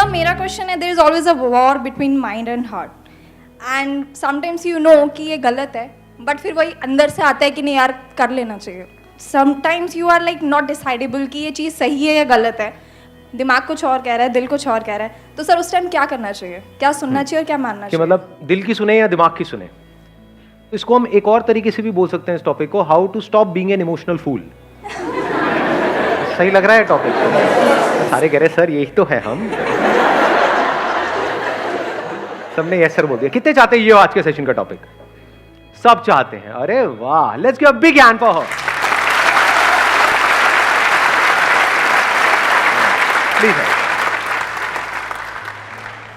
मेरा क्वेश्चन है, there is always a war between mind and heart, and sometimes you know कि ये गलत है, बट फिर वही अंदर से आता है कि नहीं यार कर लेना चाहिए. Sometimes you are like not decidable कि ये चीज़ सही है या गलत है, दिमाग कुछ और कह रहा है, दिल कुछ और कह रहा है. तो सर उस टाइम क्या करना चाहिए, क्या सुनना चाहिए और क्या मानना कि चाहिए? मतलब दिल की सुने या दिमाग की सुने. तो इसको हम एक और तरीके से भी बोल सकते हैं इस टॉपिक को, how to stop being an emotional fool. सही लग रहा है टॉपिक? सारे कह रहे सर यही तो है हम. सबने यस सर बोल दिया. कितने चाहते हैं ये आज के सेशन का टॉपिक? सब चाहते हैं. अरे वाह, let's give a big hand for her. Please.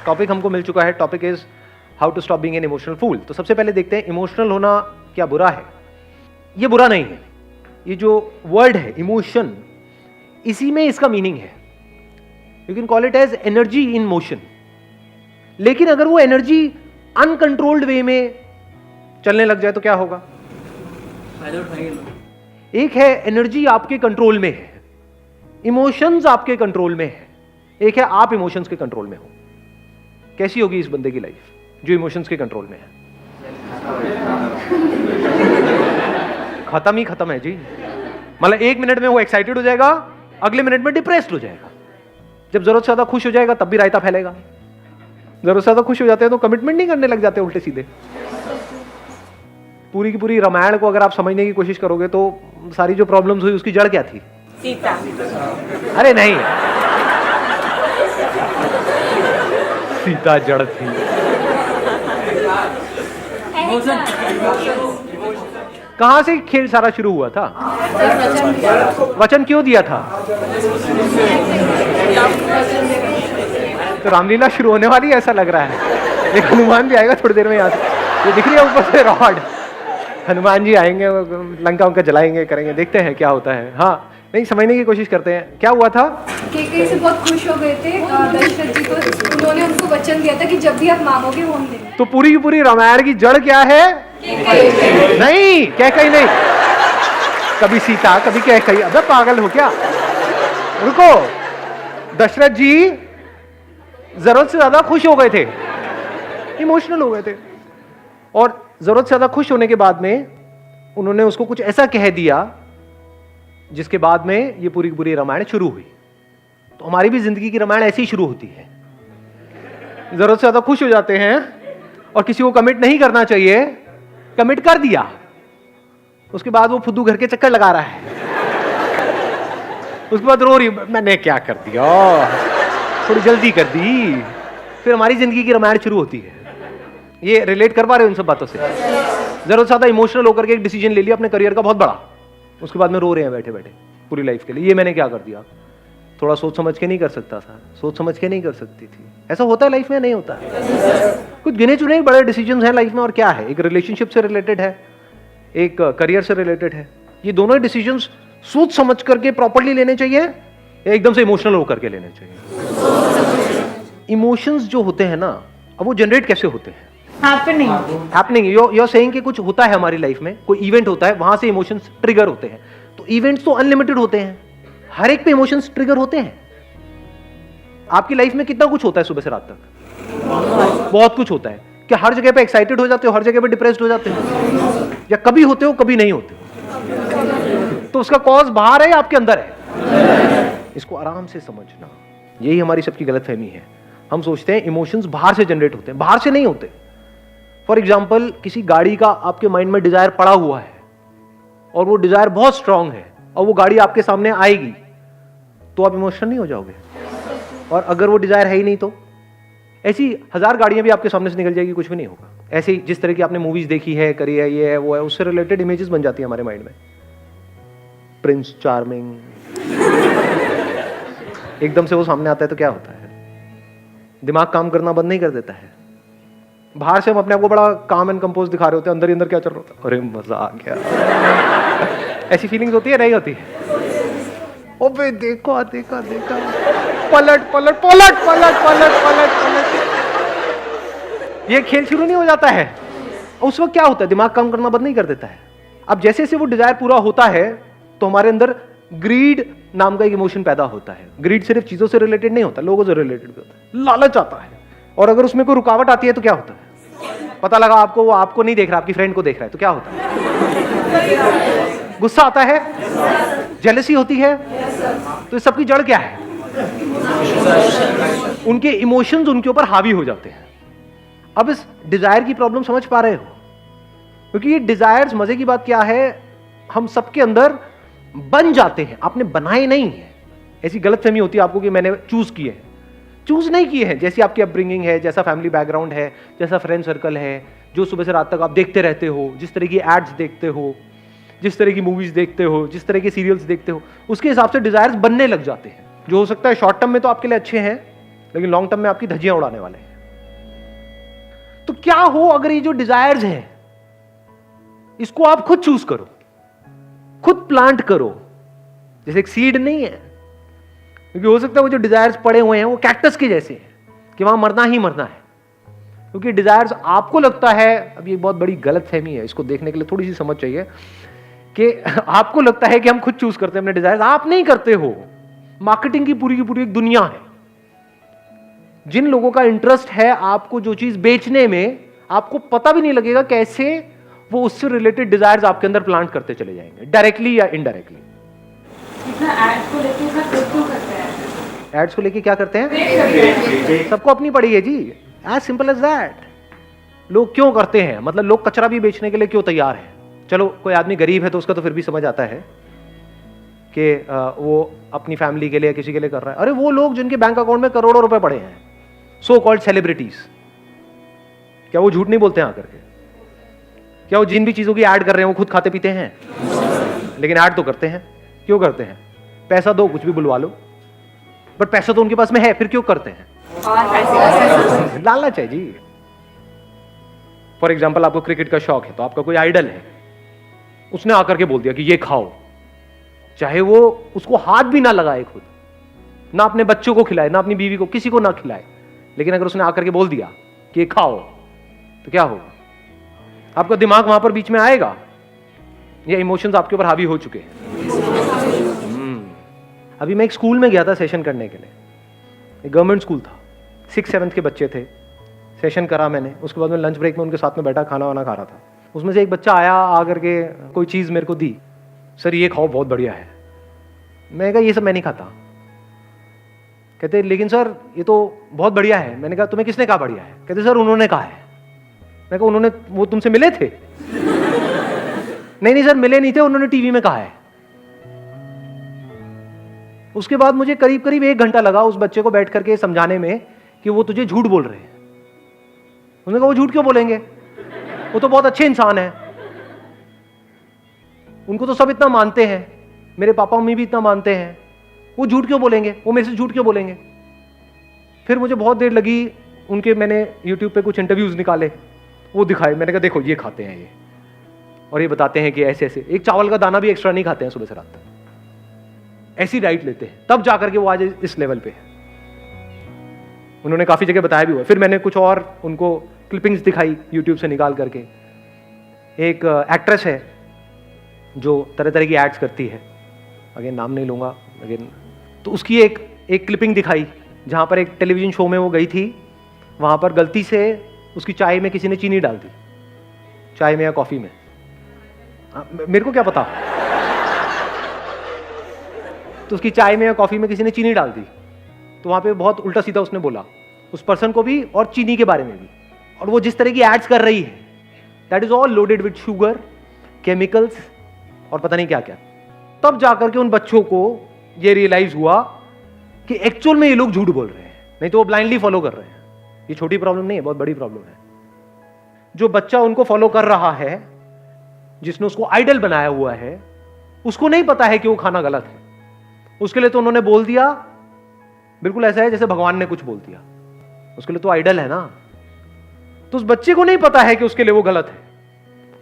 Topic हमको मिल चुका है. Topic is how to stop being an emotional fool. तो सबसे पहले देखते हैं इमोशनल होना क्या बुरा है. ये बुरा नहीं है. ये जो वर्ड है इमोशन, इसी में इसका मीनिंग है. You can call it as energy in motion. लेकिन अगर वो एनर्जी अनकंट्रोल्ड वे में चलने लग जाए तो क्या होगा? एक है एनर्जी आपके कंट्रोल में है, इमोशंस आपके कंट्रोल में है. एक है आप इमोशंस के कंट्रोल में हो. कैसी होगी इस बंदे की लाइफ जो इमोशंस के कंट्रोल में है? खत्म ही खत्म है जी. मतलब एक मिनट में वो एक्साइटेड हो जाएगा, अगले मिनट में डिप्रेस्ड हो जाएगा. जब जरूरत से ज्यादा खुश हो जाएगा तब भी रायता फैलेगा. जरूरत से ज्यादा खुश हो जाते हैं तो कमिटमेंट नहीं करने लग जाते उल्टे सीधे. पूरी की पूरी रामायण को अगर आप समझने की कोशिश करोगे तो सारी जो प्रॉब्लम्स हुई उसकी जड़ क्या थी? सीता. अरे नहीं, सीता जड़ थी. कहां से खेल सारा शुरू हुआ था? वचन क्यों दिया था? तो रामलीला शुरू होने वाली है ऐसा लग रहा है. एक हनुमान भी आएगा थोड़ी देर में. यहाँ से ये दिख रही है ऊपर से रॉड. हनुमान जी आएंगे, लंका उनका जलाएंगे, करेंगे. देखते हैं क्या होता है. हाँ, नहीं समझने की कोशिश करते हैं क्या हुआ था. कैकेयी से बहुत खुश हो गए थे दशरथ जी को. उन्होंने उनको वचन दिया था कि जब भी आप मांगोगे वो हम देंगे. तो पूरी की पूरी रामायण की जड़ क्या है? नहीं, कैकेयी नहीं. कभी सीता, कभी कैकेयी. अबे पागल हो क्या? रुको. दशरथ जी जरूरत से ज्यादा खुश हो गए थे, इमोशनल हो गए थे, और जरूरत से ज्यादा खुश होने के बाद में उन्होंने उसको कुछ ऐसा कह दिया जिसके बाद में ये पूरी की पूरी रामायण शुरू हुई. तो हमारी भी जिंदगी की रामायण ऐसी ही शुरू होती है. जरूरत से ज्यादा खुश हो जाते हैं और किसी को कमिट नहीं करना चाहिए, कमिट कर दिया, उसके बाद वो फुद्दू घर के चक्कर लगा रहा है. उसके बाद रो रही, मैंने क्या कर दिया, थोड़ी जल्दी कर दी. फिर हमारी जिंदगी की रामायण शुरू होती है. ये रिलेट कर पा रहे हो इन सब बातों से? जरूरत से ज्यादा इमोशनल होकर के एक डिसीजन ले लिया अपने करियर का बहुत बड़ा, उसके बाद में रो रहे हैं बैठे बैठे पूरी लाइफ के लिए. ये मैंने क्या कर दिया, थोड़ा सोच समझ के नहीं कर सकता था, सोच समझ के नहीं कर सकती थी. ऐसा होता है लाइफ में? नहीं होता. कुछ गिने चुने बड़े डिसीजन हैं लाइफ में. और क्या है, एक रिलेशनशिप से रिलेटेड है, एक करियर से रिलेटेड है. ये दोनों ही डिसीजन सोच समझ करके प्रॉपरली लेने चाहिए या एकदम से इमोशनल होकर के लेने चाहिए? इमोशंस जो होते हैं ना, अब वो जनरेट कैसे होते हैं? हैपनिंग. यू आर सेइंग कि कुछ होता है हमारी लाइफ में, कोई इवेंट होता है, वहां से इमोशंस ट्रिगर होते हैं. तो इवेंट्स तो अनलिमिटेड होते हैं, हर एक पे इमोशंस ट्रिगर होते हैं. आपकी लाइफ में कितना कुछ होता है सुबह से रात तक? बहुत कुछ होता है. क्या हर जगह पे एक्साइटेड हो जाते हो, हर जगह पे डिप्रेस्ड हो जाते हो, या कभी होते हो कभी नहीं होते हो? तो उसका कॉज बाहर है या आपके अंदर है? इसको आराम से समझना. यही हमारी सबकी गलतफहमी है. हम सोचते हैं इमोशंस बाहर से जनरेट होते हैं, बाहर से नहीं होते. फॉर एग्जाम्पल, किसी गाड़ी का आपके माइंड में डिजायर पड़ा हुआ है और वो डिजायर बहुत स्ट्रांग है और वो गाड़ी आपके सामने आएगी तो आप इमोशनल नहीं हो जाओगे? और अगर वो डिजायर है ही नहीं तो ऐसी 1000 गाड़ियां भी आपके सामने से निकल जाएगी, कुछ भी नहीं होगा. ऐसे ही जिस तरह की आपने मूवीज देखी है, करी है, ये है वो है, उससे रिलेटेड इमेजेस बन जाती है हमारे माइंड में. प्रिंस चार्मिंग, एकदम से वो सामने आता है तो क्या होता है? दिमाग काम करना बंद नहीं कर देता है. बाहर से हम अपने आप को बड़ा काम एंड कंपोज दिखा रहे होते हैं, अंदर ही अंदर क्या चल रहा होता है? अरे मजा आ गया. ऐसी फीलिंग्स होती है, नहीं होती? ओबे देखो देखा देखा, पलट पलट पलट पलट पलट पलट पलट. ये खेल शुरू नहीं हो जाता है. उस वक्त क्या होता है? दिमाग काम करना बंद नहीं कर देता है. अब जैसे जैसे वो डिजायर पूरा होता है तो हमारे अंदर ग्रीड नाम का एक इमोशन पैदा होता है। ग्रीड सिर्फ चीजों से रिलेटेड नहीं होता, लोगों से रिलेटेड भी होता है। लालच आता है, और अगर उसमें कोई रुकावट आती है तो क्या होता है? पता लगा आपको, वो आपको नहीं देख रहा, आपकी फ्रेंड को देख रहा है, तो क्या होता है? गुस्सा आता है, जेलसी होती है। तो इस सबकी जड़ क्या है? उनके इमोशंस उनके ऊपर हावी हो जाते हैं। अब इस डिजायर की प्रॉब्लम समझ पा रहे हो? क्योंकि ये डिजायर्स, मजे की बात क्या है, हम सबके अंदर बन जाते हैं, आपने बनाए नहीं है। ऐसी गलतफहमी होती है आपको कि मैंने चूज किए हैं। चूज नहीं किए हैं। जैसी आपकी अपब्रिंगिंग है, जैसा फैमिली बैकग्राउंड है, जैसा फ्रेंड सर्कल है, जो सुबह से रात तक आप देखते रहते हो, जिस तरह की एड्स देखते हो, जिस तरह की मूवीज देखते हो, जिस तरह के सीरियल्स देखते हो, उसके हिसाब से डिजायर्स बनने लग जाते हैं, जो हो सकता है शॉर्ट टर्म में तो आपके लिए अच्छे हैं, लेकिन लॉन्ग टर्म में आपकी धज्जियां उड़ाने वाले हैं। तो क्या हो अगर ये जो डिजायर्स हैं, इसको आप खुद चूज करो, खुद प्लांट करो। जैसे एक सीड नहीं है, क्योंकि हो सकता है वो जो डिजायर्स पड़े हुए हैं वो कैक्टस के जैसे हैं कि वहां मरना ही मरना है। क्योंकि डिजायर्स आपको लगता है, अब ये बहुत बड़ी गलतफहमी है, इसको देखने के लिए थोड़ी सी समझ चाहिए, कि आपको लगता है कि हम खुद चूज करते हैं अपने डिजायर्स। आप नहीं करते हो। मार्केटिंग की पूरी एक दुनिया है। जिन लोगों का इंटरेस्ट है आपको जो चीज बेचने में, आपको पता भी नहीं लगेगा कैसे वो उससे रिलेटेड डिजायर्स आपके अंदर प्लांट करते चले जाएंगे, डायरेक्टली या इनडायरेक्टली। एड्स को लेके क्या करते हैं? सबको अपनी पड़ी है जी, एज सिंपल एज दैट। लोग क्यों करते हैं? मतलब लोग कचरा भी बेचने के लिए क्यों तैयार है? चलो कोई आदमी गरीब है तो उसका तो फिर भी समझ आता है कि वो अपनी फैमिली के लिए, किसी के लिए कर रहा है। अरे वो लोग जिनके बैंक अकाउंट में करोड़ों रुपए पड़े हैं, सो कॉल्ड सेलिब्रिटीज, क्या वो झूठ नहीं बोलते हैं आकर के? क्या वो जिन भी चीजों की ऐड कर रहे हैं वो खुद खाते पीते हैं? लेकिन ऐड तो करते हैं। क्यों करते हैं? पैसा दो, कुछ भी बुलवा लो, बट पैसा तो उनके पास में है, फिर क्यों करते हैं? लालच है जी। फॉर एग्जाम्पल, आपको क्रिकेट का शौक है, तो आपका कोई आइडल है, उसने आकर के बोल दिया कि ये खाओ, चाहे वो उसको हाथ भी ना लगाए खुद, ना अपने बच्चों को खिलाए, ना अपनी बीवी को, किसी को ना खिलाए, लेकिन अगर उसने आकर के बोल दिया कि ये खाओ, तो क्या होगा? आपका दिमाग वहां पर बीच में आएगा? ये इमोशंस आपके ऊपर हावी हो चुके हैं। अभी मैं एक स्कूल में गया था सेशन करने के लिए, एक गवर्नमेंट स्कूल था, 6th-7th के बच्चे थे। सेशन करा मैंने, उसके बाद मैं लंच ब्रेक में उनके साथ में बैठा खाना वाना खा रहा था। उसमें से एक बच्चा आया, आकर के कोई चीज़ मेरे को दी, सर ये खाओ बहुत बढ़िया है। मैंने कहा ये सब मैं नहीं खाता। कहते लेकिन सर ये तो बहुत बढ़िया है। मैंने कहा तुम्हें किसने कहा बढ़िया है? कहते सर उन्होंने कहा है। मैं कहा उन्होंने, वो तुमसे मिले थे? नहीं सर मिले नहीं थे, उन्होंने टीवी में कहा है। उसके बाद मुझे करीब 1 घंटा लगा उस बच्चे को बैठ करके समझाने में कि वो तुझे झूठ बोल रहे हैं। उन्होंने कहा वो झूठ क्यों बोलेंगे, वो तो बहुत अच्छे इंसान है, उनको तो सब इतना मानते हैं, मेरे पापा मम्मी भी इतना मानते हैं, वो झूठ क्यों बोलेंगे, वो मेरे से झूठ क्यों बोलेंगे? फिर मुझे बहुत देर लगी, उनके मैंने YouTube पे कुछ इंटरव्यूज निकाले, वो दिखाए। मैंने कहा देखो ये खाते हैं ये, और ये बताते हैं कि ऐसे ऐसे, एक चावल का दाना भी एक्स्ट्रा नहीं खाते हैं सुबह से रात तक, ऐसी डाइट लेते हैं, तब जाकर के वो आज इस लेवल पे है। उन्होंने काफी जगह बताया भी हुआ। फिर मैंने कुछ और उनको क्लिपिंग्स दिखाई YouTube से निकाल करके। एक एक्ट्रेस है जो तरह तरह की एड्स करती है, अगेन नाम नहीं लूंगा, अगेन, तो उसकी एक क्लिपिंग दिखाई जहां पर एक टेलीविजन शो में वो गई थी, वहां पर गलती से उसकी चाय में किसी ने चीनी डाल दी, चाय में या कॉफी में, मेरे को क्या पता। तो उसकी चाय में या कॉफी में किसी ने चीनी डाल दी, तो वहां पे बहुत उल्टा सीधा उसने बोला उस पर्सन को भी और चीनी के बारे में भी। और वो जिस तरह की एड्स कर रही है, that is all loaded with sugar, chemicals और पता नहीं क्या क्या। तब जाकर के उन बच्चों को ये रियलाइज हुआ कि एक्चुअल में ये लोग झूठ बोल रहे हैं, नहीं तो वो ब्लाइंडली फॉलो कर रहे हैं। ये छोटी प्रॉब्लम नहीं है, बहुत बड़ी प्रॉब्लम है। जो बच्चा उनको फॉलो कर रहा है, जिसने उसको आइडल बनाया हुआ है, उसको नहीं पता है कि वो खाना गलत है, उसके लिए तो उन्होंने बोल दिया। बिल्कुल ऐसा है जैसे भगवान ने कुछ बोल दिया, उसके लिए तो आइडल है ना। तो उस बच्चे को नहीं पता है कि उसके लिए वो गलत है,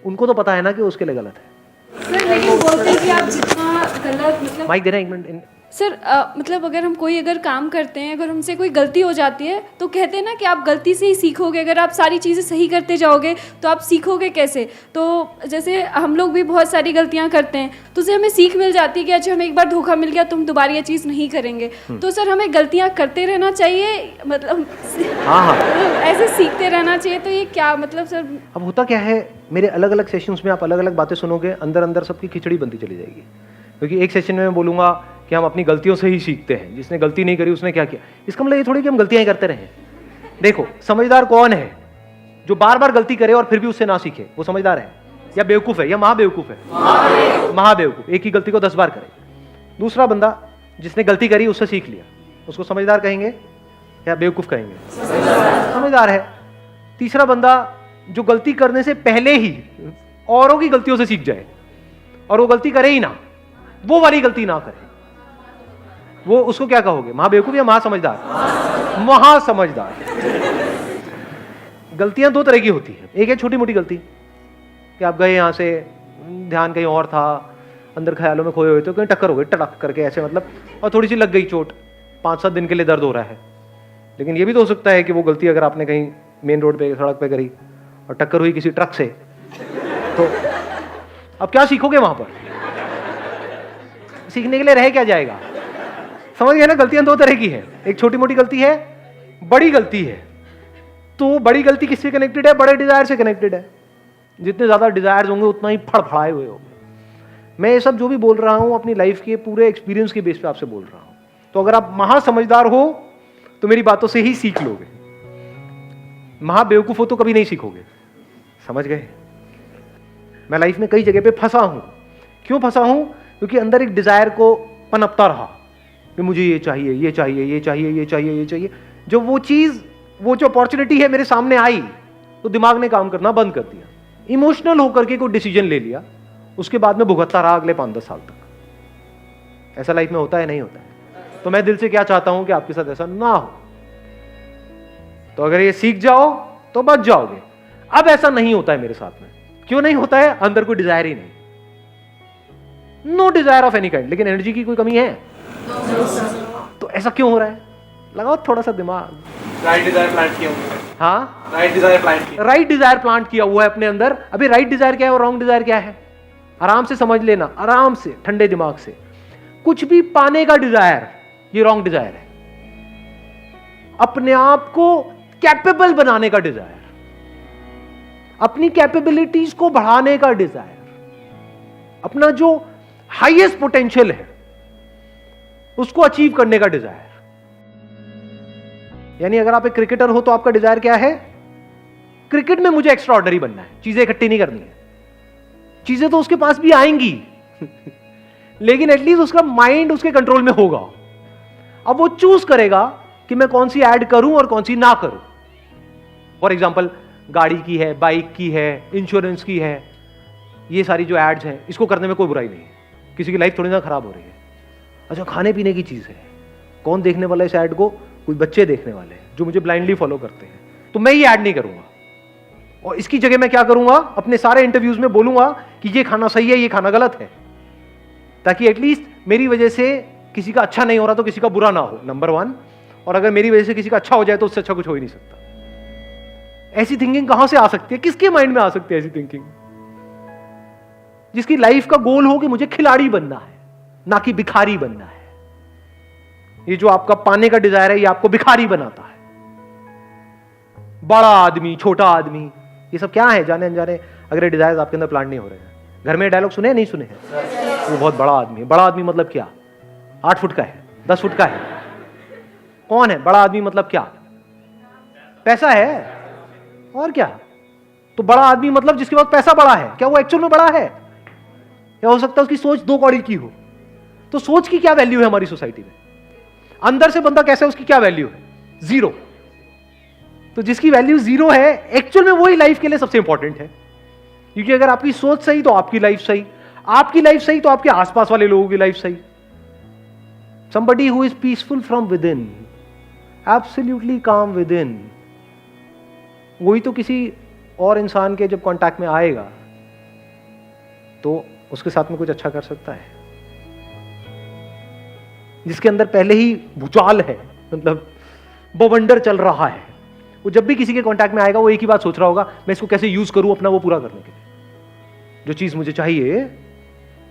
उनको तो पता है ना कि उसके लिए गलत है। सर लेकिन बोलते हैं कि आप जितना गलत, मतलब माइक देना एक मिनट। सर मतलब अगर काम करते हैं, अगर हमसे कोई गलती हो जाती है तो कहते हैं ना कि आप गलती से ही सीखोगे, अगर आप सारी चीज़ें सही करते जाओगे तो आप सीखोगे कैसे। तो जैसे हम लोग भी बहुत सारी गलतियां करते हैं तो उससे हमें सीख मिल जाती है कि अच्छा हमें एक बार धोखा मिल गया तो हम दोबारा ये चीज़ नहीं करेंगे। तो सर हमें गलतियां करते रहना चाहिए, मतलब हाँ ऐसे सीखते रहना चाहिए। तो ये क्या मतलब सर? अब होता क्या है, मेरे अलग अलग सेशंस में आप अलग अलग बातें सुनोगे, अंदर अंदर सबकी खिचड़ी बनती चली जाएगी। क्योंकि एक सेशन में मैं बोलूंगा कि हम अपनी गलतियों से ही सीखते हैं, जिसने गलती नहीं करी उसने क्या किया। इसका मतलब ये थोड़ी कि हम गलतियां ही करते रहें। देखो, समझदार कौन है? जो बार बार गलती करे और फिर भी उससे ना सीखे, वो समझदार है। या बेवकूफ है, या महाबेवकूफ है? महाबेवकूफ। एक ही गलती को 10 बार करे। दूसरा बंदा जिसने गलती करी उससे सीख लिया, उसको समझदार कहेंगे या बेवकूफ कहेंगे? समझदार है। तीसरा बंदा जो गलती करने से पहले ही औरों की गलतियों से सीख जाए और वो गलती करे ही ना, वो वाली गलती ना करे, वो उसको क्या कहोगे? महाबेवकूफ या महासमझदार? महासमझदार। गलतियां दो तरह की होती है। एक है छोटी मोटी गलती कि आप गए यहां से, ध्यान कहीं और था, अंदर ख्यालों में खोए हुए थे, कहीं टक्कर हो गई टड़क करके ऐसे, मतलब, और थोड़ी सी लग गई चोट, 5-7 दिन के लिए दर्द हो रहा है। लेकिन ये भी तो हो सकता है कि वो गलती अगर आपने कहीं मेन रोड पे, सड़क पे करी और टक्कर हुई किसी ट्रक से, तो अब क्या सीखोगे वहां पर? सीखने के लिए रह क्या जाएगा? समझ गए ना? गलतियां दो तरह की है। एक छोटी मोटी गलती है, बड़ी गलती है। तो बड़ी गलती किससे कनेक्टेड है? बड़े डिजायर से कनेक्टेड है। जितने ज्यादा डिजायर होंगे उतना ही फड़फड़ाए हुए होंगे। मैं ये सब जो भी बोल रहा हूं अपनी लाइफ के पूरे एक्सपीरियंस के बेस पे आपसे बोल रहा हूं। तो अगर आप महासमझदार हो तो मेरी बातों से ही सीख लोगे, महाबेवकूफ हो तो कभी नहीं सीखोगे। समझ गए? मैं लाइफ में कई जगह पे फंसा हूं। क्यों फंसा हूं? क्योंकि अंदर एक डिजायर को पनपता रहा कि मुझे ये चाहिए, ये चाहिए, ये चाहिए, ये चाहिए, ये चाहिए। जो वो चीज, वो जो अपॉर्चुनिटी है मेरे सामने आई तो दिमाग ने काम करना बंद कर दिया, इमोशनल होकर के कोई डिसीजन ले लिया, उसके बाद में भुगतता रहा अगले 5-10 साल तक। ऐसा लाइफ में होता है? नहीं होता है। तो मैं दिल से क्या चाहता हूं कि आपके साथ ऐसा ना हो। तो अगर ये सीख जाओ तो बच जाओगे। अब ऐसा नहीं होता है मेरे साथ में। क्यों नहीं होता है? अंदर कोई डिजायर ही नहीं, no desire of any kind. लेकिन एनर्जी की कोई कमी है? तो ऐसा क्यों हो रहा है? लगाओ थोड़ा सा दिमाग। राइट डिजायर प्लांट किया हुआ है। हाँ, राइट डिजायर प्लांट किया। राइट डिजायर प्लांट किया हुआ है अपने अंदर। अभी राइट डिजायर क्या है और रॉन्ग डिजायर क्या है? आराम से समझ लेना, आराम से, ठंडे दिमाग से। कुछ भी पाने का डिजायर, ये रॉन्ग डिजायर है। अपने आप को कैपेबल बनाने का डिजायर, अपनी कैपेबिलिटीज को बढ़ाने का डिजायर, अपना जो हाईएस्ट पोटेंशियल है उसको अचीव करने का डिजायर। यानी अगर आप एक क्रिकेटर हो तो आपका डिजायर क्या है? क्रिकेट में मुझे एक्स्ट्रा ऑर्डिनरी बनना है, चीजें इकट्ठी नहीं करनी है। चीजें तो उसके पास भी आएंगी लेकिन एटलीस्ट उसका माइंड उसके कंट्रोल में होगा। अब वो चूज करेगा कि मैं कौन सी ऐड करूं और कौन सी ना करूं। फॉर एग्जाम्पल, गाड़ी की है, बाइक की है, इंश्योरेंस की है, ये सारी जो एड्स हैं, इसको करने में कोई बुराई नहीं है। किसी की लाइफ थोड़ी ना खराब हो रही है। अच्छा, खाने पीने की चीज है, कौन देखने वाला है इस ऐड को? कुछ बच्चे देखने वाले हैं जो मुझे ब्लाइंडली फॉलो करते हैं। तो मैं ये ऐड नहीं करूंगा, और इसकी जगह मैं क्या करूंगा? अपने सारे इंटरव्यूज में बोलूंगा कि ये खाना सही है, ये खाना गलत है, ताकि एटलीस्ट मेरी वजह से किसी का अच्छा नहीं हो रहा तो किसी का बुरा ना हो, नंबर 1। और अगर मेरी वजह से किसी का अच्छा हो जाए तो उससे अच्छा कुछ हो ही नहीं सकता। ऐसी थिंकिंग कहां से आ सकती है? किसके माइंड में आ सकती है ऐसी थिंकिंग? जिसकी लाइफ का गोल हो कि मुझे खिलाड़ी बनना है, ना कि भिखारी बनना है। ये जो आपका पाने का डिजायर है, ये आपको भिखारी बनाता है। बड़ा आदमी, छोटा आदमी, ये सब क्या है? जाने अनजाने अगर ये डिजायर आपके अंदर प्लांट नहीं हो रहे हैं। घर में डायलॉग सुने नहीं सुने हैं? वो बहुत बड़ा आदमी है। बड़ा आदमी मतलब क्या? 8 फुट का है, 10 फुट का है? कौन है बड़ा आदमी? मतलब क्या? पैसा है और क्या? तो बड़ा आदमी मतलब जिसके पास पैसा बड़ा है। क्या वो एक्चुअल में बड़ा है? या हो सकता है उसकी सोच 2 कौड़ी की हो। तो सोच की क्या वैल्यू है हमारी सोसाइटी में? अंदर से बंदा कैसा है, उसकी क्या वैल्यू है? 0। तो जिसकी वैल्यू 0 है, एक्चुअल में वही लाइफ के लिए सबसे इंपॉर्टेंट है। क्योंकि अगर आपकी सोच सही तो आपकी लाइफ सही, आपकी लाइफ सही तो आपके आसपास वाले लोगों की लाइफ सही। Somebody who is peaceful from within, absolutely calm within, वही तो किसी और इंसान के जब कांटेक्ट में आएगा तो उसके साथ में कुछ अच्छा कर सकता है। जिसके अंदर पहले ही भूचाल है, मतलब बवंडर चल रहा है, वो जब भी किसी के कांटेक्ट में आएगा वो एक ही बात सोच रहा होगा, मैं इसको कैसे यूज करूं अपना वो पूरा करने के लिए। जो चीज मुझे चाहिए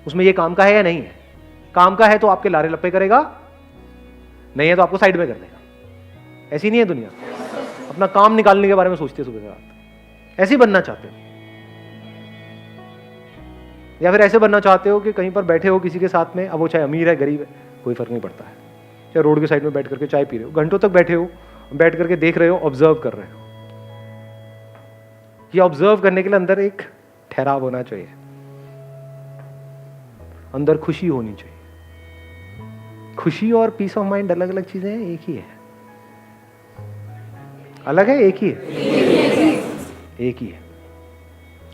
उसमें ये काम का है या नहीं है। काम का है तो आपके लारे लप्पे करेगा, नहीं है तो आपको साइड में कर देगा। ऐसी नहीं है दुनिया, अपना काम निकालने के बारे में सोचते सुबह से रात। ऐसे ही बनना चाहते हो, या फिर ऐसे बनना चाहते हो कि कहीं पर बैठे हो किसी के साथ में, अब वो चाहे अमीर है गरीब है कोई फर्क नहीं पड़ता है, चाहे रोड के साइड में बैठ करके चाय पी रहे हो, घंटों तक बैठे हो, बैठ करके देख रहे हो, ऑब्जर्व कर रहे हो। ये ऑब्जर्व करने के लिए अंदर एक ठहराव होना चाहिए, अंदर खुशी होनी चाहिए। खुशी और पीस ऑफ माइंड अलग अलग चीजें हैं, एक ही है? अलग है? एक ही है? एक ही है।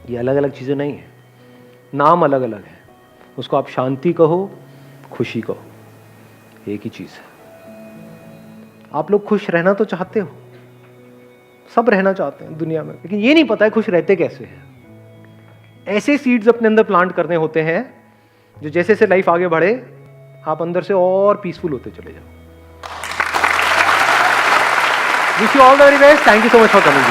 ये अलग अलग चीजें नहीं है, नाम अलग अलग है। उसको आप शांति कहो, खुशी कहो, एक ही चीज है। आप लोग खुश रहना तो चाहते हो, सब रहना चाहते हैं दुनिया में, लेकिन ये नहीं पता है खुश रहते कैसे हैं। ऐसे सीड्स अपने अंदर प्लांट करने होते हैं जो जैसे जैसे लाइफ आगे बढ़े आप अंदर से और पीसफुल होते चले जाओ। Wish you all the very best. Thank you so much for coming.